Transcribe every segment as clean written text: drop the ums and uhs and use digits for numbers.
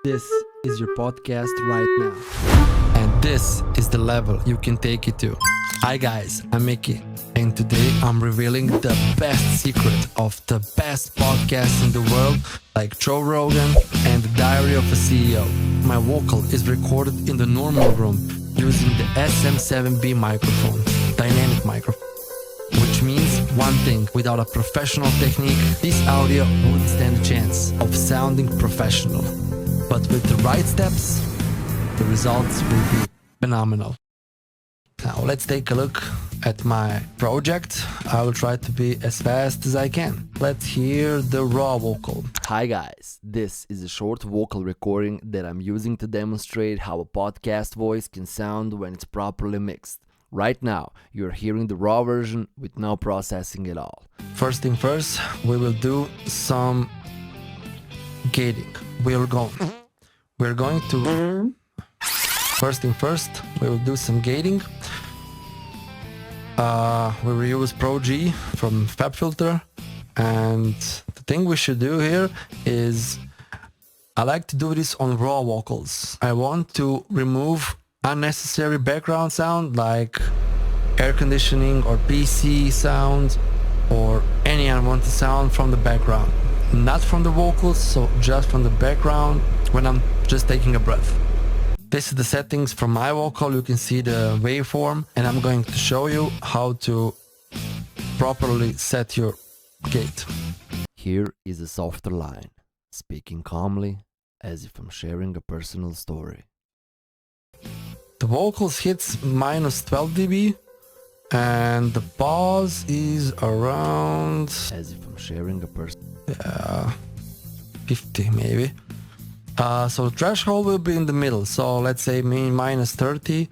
This is your podcast right now. And this is the level you can take it to. Hi guys, I'm Mickey. And today I'm revealing the best secret of the best podcasts in the world, like Joe Rogan and The Diary of a CEO. My vocal is recorded in the normal room using the SM7B microphone, dynamic microphone. Which means one thing, without a professional technique, this audio wouldn't stand a chance of sounding professional. But with the right steps, the results will be phenomenal. Now let's take a look at my project. I will try to be as fast as I can. Let's hear the raw vocal. Hi guys, this is a short vocal recording that I'm using to demonstrate how a podcast voice can sound when it's properly mixed. Right now, you're hearing the raw version with no processing at all. First thing first, we will do some gating. We're going to... First thing first, we will do some gating. We will use Pro G from FabFilter. And the thing we should do here is, I like to do this on raw vocals. I want to remove unnecessary background sound like air conditioning or PC sound or any unwanted sound from the background. Not from the vocals, so just from the background when I'm just taking a breath. This is the settings for my vocal. You can see the waveform, and I'm going to show you how to properly set your gate. Here is a softer line, speaking calmly as if I'm sharing a personal story. The vocals hits minus 12 dB and the pause is around, as if I'm sharing a person. 50 maybe. So the threshold will be in the middle, so let's say minus 30.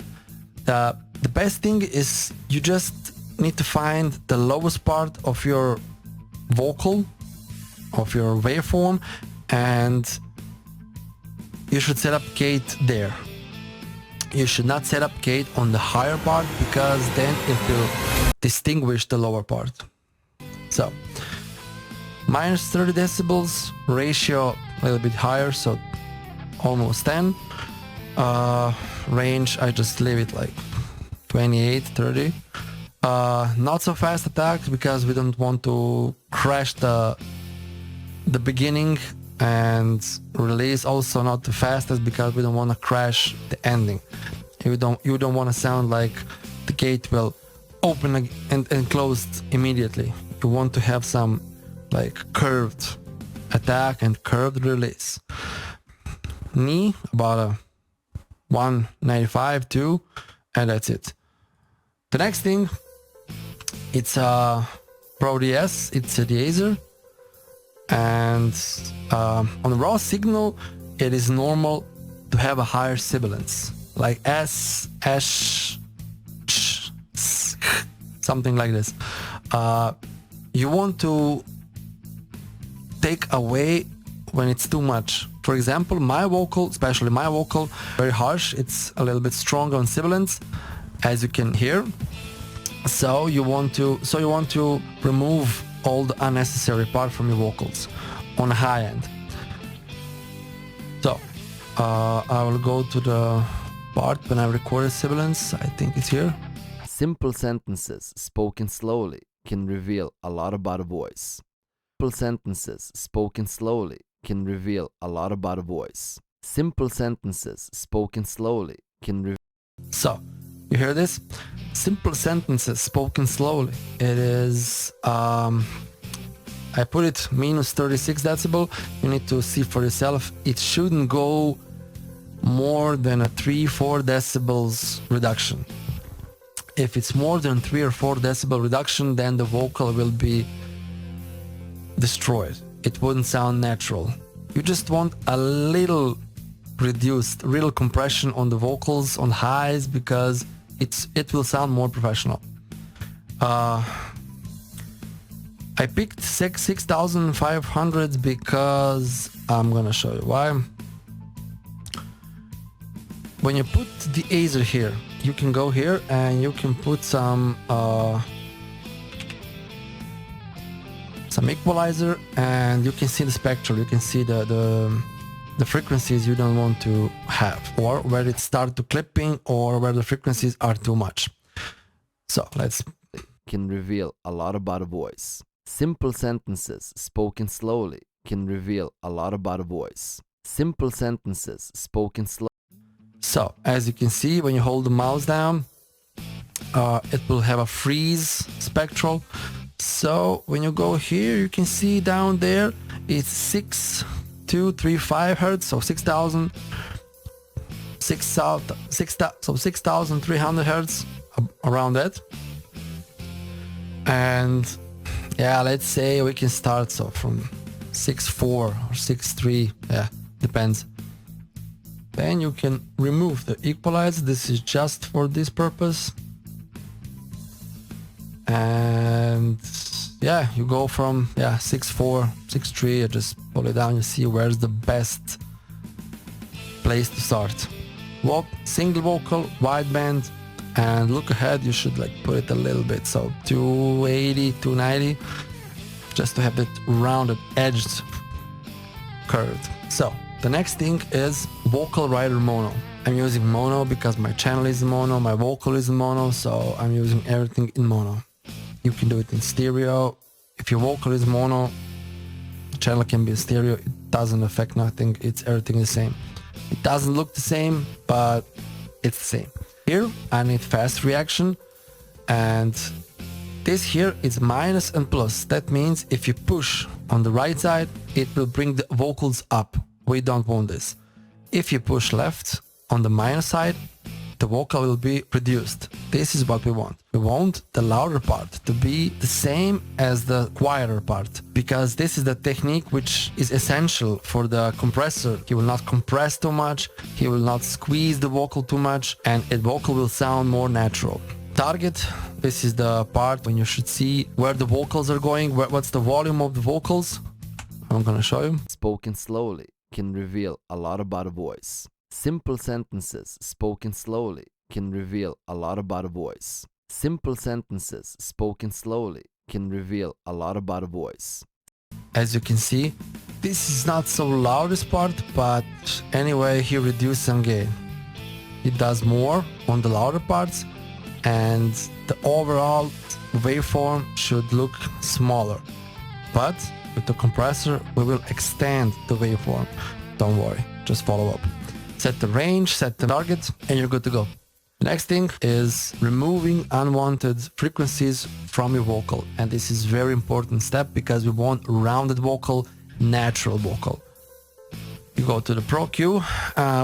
The best thing is you just need to find the lowest part of your vocal, of your waveform, and you should set up gate there. You should not set up gate on the higher part, because then it will distinguish the lower part. So minus 30 decibels, ratio a little bit higher, so almost 10. Range, I just leave it like 28, 30. Not so fast attack, because we don't want to crash the beginning, and release also not the fastest, because we don't want to crash the ending. You don't want to sound like the gate will open and close immediately. You want to have some like curved attack and curved release. Knee about a 195, 2, and that's it. The next thing, it's a Pro DS, it's a deesser. And on the raw signal, it is normal to have a higher sibilance, like S, Sh, S, something like this. You want to take away when it's too much. For example, my vocal, especially my vocal, very harsh. It's a little bit stronger on sibilance, as you can hear. So you want to remove all the unnecessary part from your vocals on the high end. So I will go to the part when I recorded sibilance. I think it's here. Simple sentences spoken slowly can reveal a lot about a voice. Simple sentences spoken slowly can reveal a lot about a voice. Simple sentences spoken slowly can reveal. So, you hear this? Simple sentences spoken slowly. It is, I put it minus 36 decibel. You need to see for yourself. It shouldn't go more than a 3-4 decibels reduction. If it's more than 3 or 4 decibel reduction, then the vocal will be destroyed. It wouldn't sound natural. You just want a little reduced, little compression on the vocals, on highs, because it will sound more professional. I picked 6500 because I'm gonna show you why. When you put the deesser here, you can go here and you can put some equalizer, and you can see the spectral, you can see the the frequencies you don't want to have, or where it starts to clipping, or where the frequencies are too much. So let's can reveal a lot about a voice. Simple sentences spoken slowly can reveal a lot about a voice. Simple sentences spoken slowly. So as you can see, when you hold the mouse down, it will have a freeze spectral. So when you go here, you can see down there it's 6235 hertz, so 6,300 hertz, around that. And yeah, let's say we can start so from 6.4 or 6.3, yeah, depends. Then you can remove the equalizer. This is just for this purpose. And yeah, you go from 6.4, 6.3, you just pull it down, you see where's the best place to start. Single vocal, wideband, and look ahead, you should like put it a little bit, so 280, 290, just to have that rounded edged curved. So the next thing is vocal rider mono. I'm using mono because my channel is mono, my vocal is mono, so I'm using everything in mono. You can do it in stereo. If your vocal is mono, the channel can be stereo. It doesn't affect nothing. It's everything the same. It doesn't look the same, but it's the same. Here I need fast reaction, and this here is minus and plus. That means if you push on the right side, it will bring the vocals up. We don't want this. If you push left on the minus side, the vocal will be reduced. This is what we want. We want the louder part to be the same as the quieter part, because this is the technique which is essential for the compressor. He will not compress too much, he will not squeeze the vocal too much, and a vocal will sound more natural. Target, this is the part when you should see where the vocals are going, what's the volume of the vocals. I'm gonna show you. Spoken slowly can reveal a lot about a voice. Simple sentences spoken slowly can reveal a lot about a voice. Simple sentences spoken slowly can reveal a lot about a voice. As you can see, this is not so loudest part, but anyway, he reduced some gain. He does more on the louder parts, and the overall waveform should look smaller. But with the compressor, we will extend the waveform. Don't worry, just follow up. Set the range, set the target, and you're good to go. The next thing is removing unwanted frequencies from your vocal. And this is very important step because we want rounded vocal, natural vocal. You go to the Pro Q.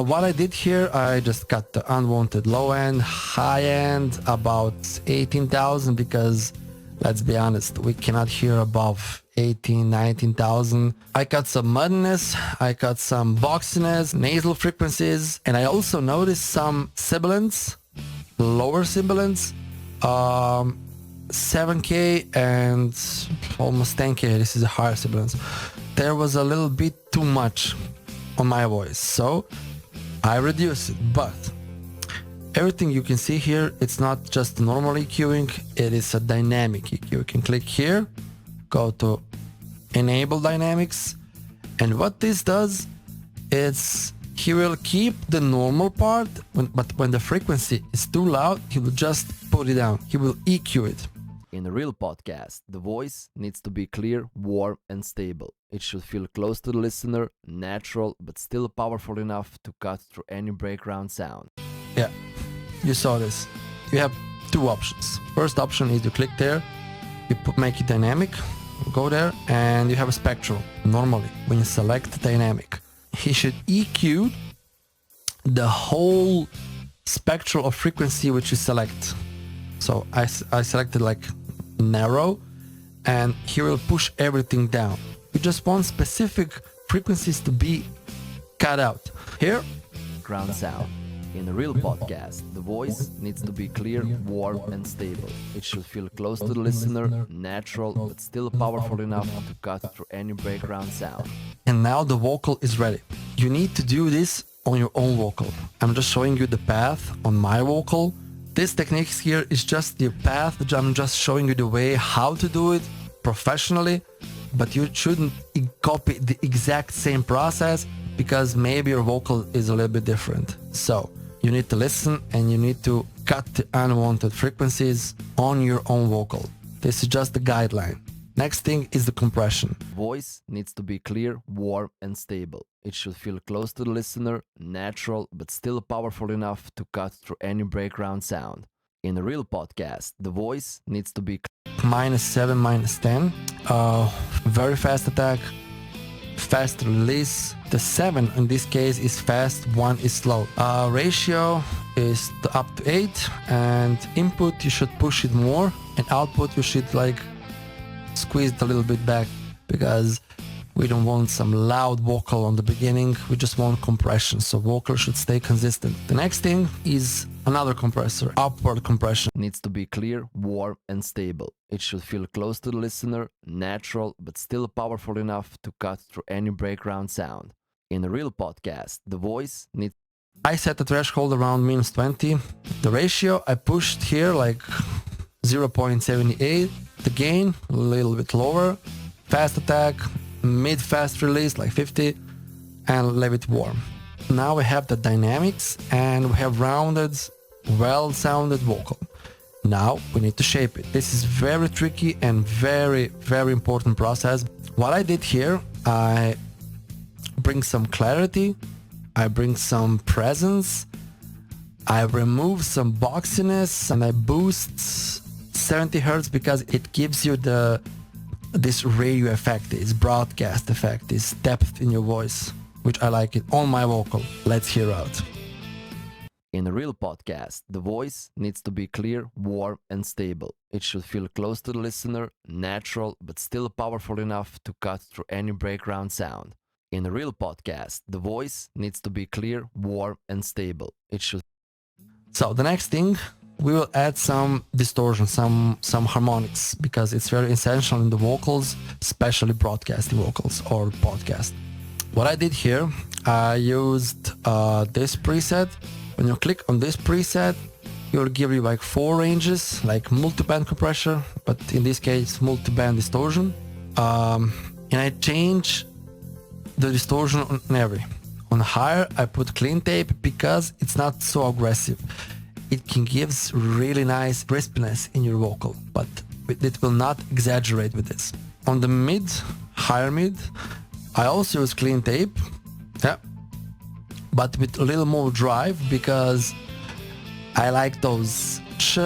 What I did here, I just got the unwanted low end, high end, about 18,000, because let's be honest, we cannot hear above 18, 19,000. I got some muddiness, I got some boxiness, nasal frequencies, and I also noticed some sibilants, lower sibilants, 7K and almost 10K. This is a higher sibilance. There was a little bit too much on my voice, so I reduced it. But everything you can see here, it's not just normal EQing, it is a dynamic EQ. You can click here, go to enable dynamics, and what this does is he will keep the normal part, but when the frequency is too loud, he will just put it down. He will EQ it. In a real podcast, the voice needs to be clear, warm, and stable. It should feel close to the listener, natural, but still powerful enough to cut through any background sound. Yeah, you saw this. You have two options. First option is you click there, you make it dynamic, go there, and you have a spectral. Normally, when you select dynamic, he should EQ the whole spectral of frequency which you select. So I selected like narrow, and he will push everything down. You just want specific frequencies to be cut out. Here, Ground sound. In a real podcast, the voice needs to be clear, warm, and stable. It should feel close to the listener, natural, but still powerful enough to cut through any background sound. and now the vocal is ready. You need to do this on your own vocal. I'm just showing you the path on my vocal. This technique here is just the path. I'm just showing you the way how to do it professionally, but you shouldn't copy the exact same process because maybe your vocal is a little bit different. So you need to listen and you need to cut the unwanted frequencies on your own vocal. This is just the guideline. Next thing is the compression. Voice needs to be clear, warm, and stable. It should feel close to the listener, natural, but still powerful enough to cut through any background sound. In a real podcast, the voice needs to be -7, -10. Very fast attack, fast release. The 7 in this case is fast, 1 is slow. Ratio is up to 8, and input you should push it more, and output you should like squeeze it a little bit back, because we don't want some loud vocal on the beginning, we just want compression, so vocal should stay consistent. The next thing is another compressor, upward compression. Needs to be clear, warm, and stable. It should feel close to the listener, natural, but still powerful enough to cut through any background sound. In a real podcast, the voice needs... I set the threshold around -20. The ratio I pushed here like 0.78. The gain a little bit lower. Fast attack, mid-fast release like 50, and leave it warm. Now we have the dynamics and we have rounded, well-sounded vocal. Now we need to shape it. This is very tricky and very, very important process. What I did here, I bring some clarity, I bring some presence, I remove some boxiness, and I boost 70 hertz because it gives you this radio effect, this broadcast effect, this depth in your voice, which I like it on my vocal. Let's hear out. In a real podcast, the voice needs to be clear, warm, and stable. It should feel close to the listener, natural, but still powerful enough to cut through any background sound. In a real podcast, the voice needs to be clear, warm, and stable. It should... So the next thing, we will add some distortion, some harmonics, because it's very essential in the vocals, especially broadcasting vocals or podcast. What I did here, I used this preset. When you click on this preset, it will give you like 4 ranges, like multi-band compressor, but in this case, multi-band distortion. And I change the distortion on every. On higher, I put clean tape because it's not so aggressive. It can give really nice crispness in your vocal, but it will not exaggerate with this. On the mid, higher mid, I also use clean tape, yeah, but with a little more drive because I like those sh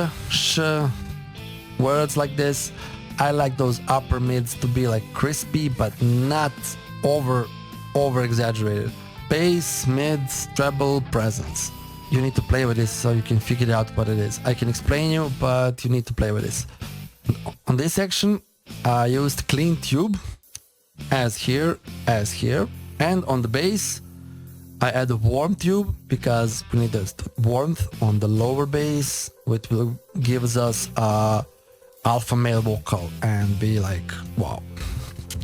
words like this. I like those upper mids to be like crispy, but not over exaggerated. Bass, mids, treble, presence. You need to play with this so you can figure out what it is. I can explain you, but you need to play with this. On this section, I used clean tube, as here, and on the bass, I add a warm tube because we need this warmth on the lower bass, which will gives us a alpha male vocal and be like, wow.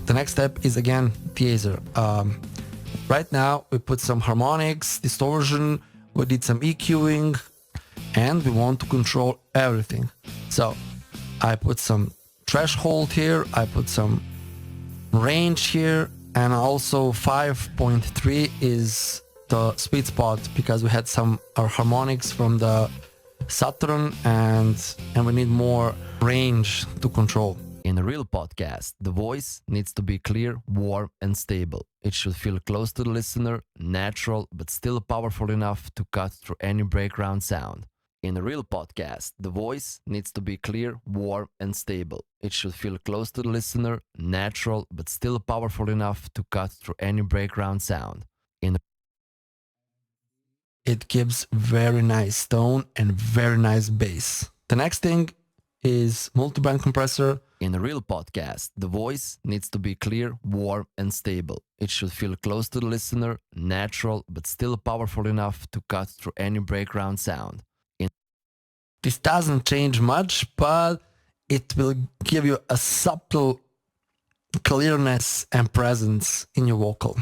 The next step is again piezo. Right now we put some harmonics, distortion, we did some EQing, and we want to control everything. So I put some threshold here, I put some range here, and also 5.3 is the sweet spot because we had some our harmonics from the Saturn and we need more range to control. In a real podcast, the voice needs to be clear, warm, and stable. It should feel close to the listener, natural, but still powerful enough to cut through any background sound. In a real podcast, the voice needs to be clear, warm, and stable. It should feel close to the listener, natural, but still powerful enough to cut through any background sound. It gives very nice tone and very nice bass. The next thing is multi-band compressor. In a real podcast, the voice needs to be clear, warm, and stable. It should feel close to the listener, natural, but still powerful enough to cut through any background sound. This doesn't change much, but it will give you a subtle clearness and presence in your vocal.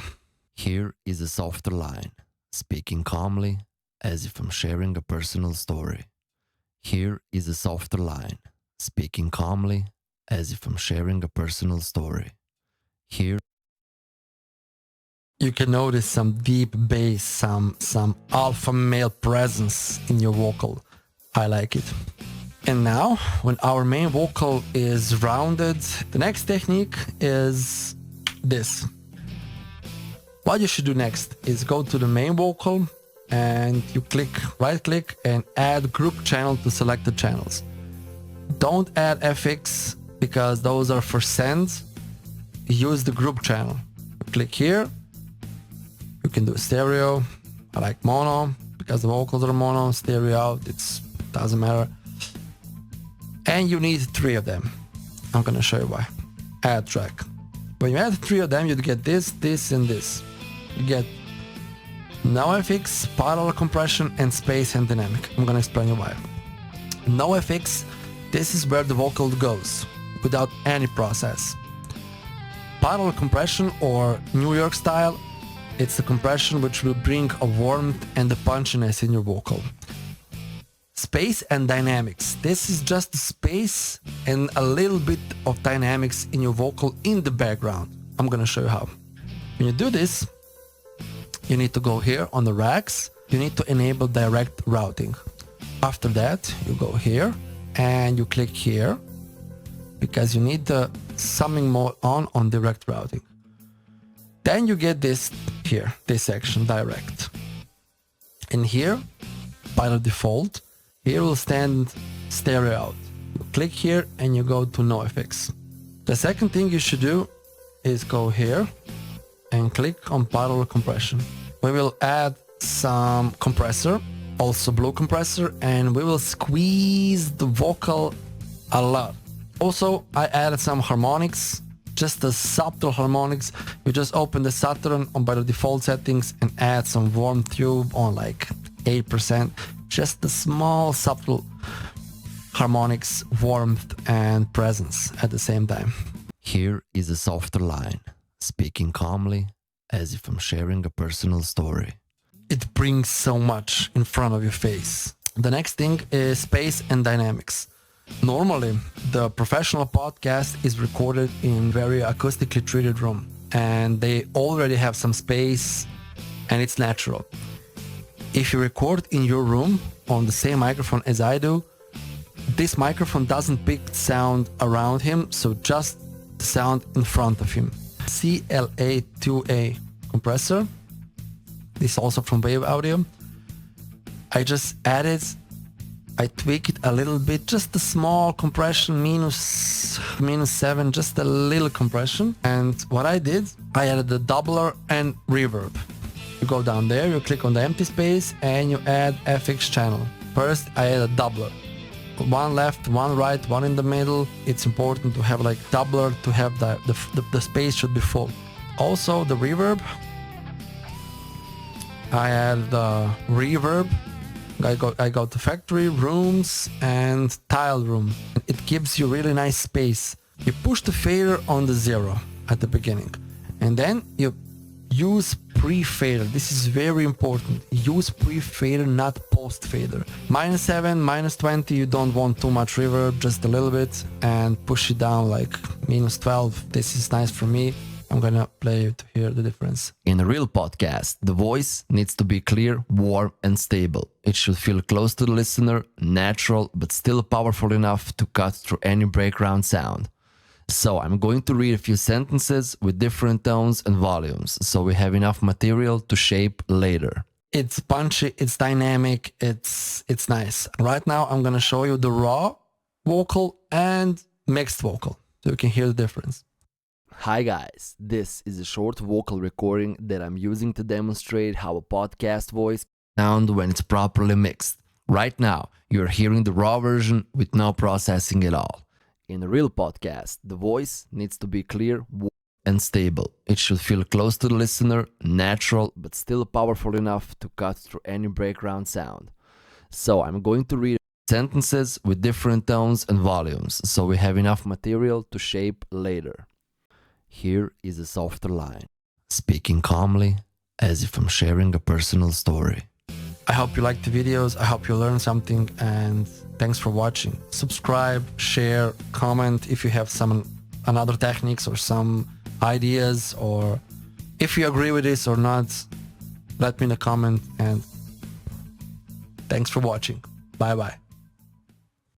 Here is a softer line, speaking calmly, as if I'm sharing a personal story. Here is a softer line, speaking calmly, as if I'm sharing a personal story. Here. you can notice some deep bass, some alpha male presence in your vocal. I like it. And now, when our main vocal is rounded, the next technique is this. What you should do next is go to the main vocal and you right click and add group channel to selected channels. Don't add FX because those are for sends. Use the group channel. Click here. You can do stereo. I like mono because the vocals are mono. Stereo out, doesn't matter. And you need 3 of them. I'm gonna show you why. Add track. When you add 3 of them, you get this, this, and this. You get no FX, parallel compression, and space and dynamic. I'm gonna explain you why. No FX, this is where the vocal goes, without any process. Parallel compression, or New York style, it's a compression which will bring a warmth and a punchiness in your vocal. Space and dynamics. This is just space and a little bit of dynamics in your vocal in the background. I'm gonna show you how. When you do this, you need to go here on the racks. You need to enable direct routing. After that, you go here and you click here because you need the summing mode on direct routing. Then you get this here, this section, direct. And here, by the default, here will stand stereo out. You click here and you go to no FX. The second thing you should do is go here and click on parallel compression. We will add some compressor, also blue compressor, and we will squeeze the vocal a lot. Also, I added some harmonics, just the subtle harmonics. You just open the Saturn on by the default settings and add some warm tube on like 8%. Just the small subtle harmonics, warmth and presence at the same time. Here is a softer line, speaking calmly as if I'm sharing a personal story. It brings so much in front of your face. The next thing is space and dynamics. Normally, the professional podcast is recorded in very acoustically treated room and they already have some space and it's natural. If you record in your room on the same microphone as I do, this microphone doesn't pick sound around him, so just the sound in front of him. CLA2A compressor. This is also from Wave Audio. I just added, I tweak it a little bit, just a small compression, -7, just a little compression. And what I did, I added the doubler and reverb. You go down there, you click on the empty space and you add FX channel. First, I add a doubler. One left, one right, one in the middle. It's important to have like doubler to have the space should be full. Also the reverb. I add the reverb. I go to factory, rooms and tile room. It gives you really nice space. You push the fader on the 0 at the beginning. And then you use pre-fader. This is very important. Use pre-fader, not post-fader. -7, -20, you don't want too much reverb, just a little bit, and push it down like -12. This is nice for me. I'm gonna play you to hear the difference. In a real podcast, the voice needs to be clear, warm and stable. It should feel close to the listener, natural, but still powerful enough to cut through any background sound. So I'm going to read a few sentences with different tones and volumes, so we have enough material to shape later. It's punchy, it's dynamic, it's nice. Right now I'm gonna show you the raw vocal and mixed vocal, so you can hear the difference. Hi guys, this is a short vocal recording that I'm using to demonstrate how a podcast voice sounds when it's properly mixed. Right now, you're hearing the raw version with no processing at all. In a real podcast, the voice needs to be clear, warm and stable. It should feel close to the listener, natural, but still powerful enough to cut through any background sound. So I'm going to read sentences with different tones and volumes, so we have enough material to shape later. Here is a softer line, speaking calmly as if I'm sharing a personal story. I hope you liked the videos, I hope you learned something, and thanks for watching. Subscribe, share, comment if you have some another techniques or some ideas or If you agree with this or not, let me in a comment, and thanks for watching. Bye bye.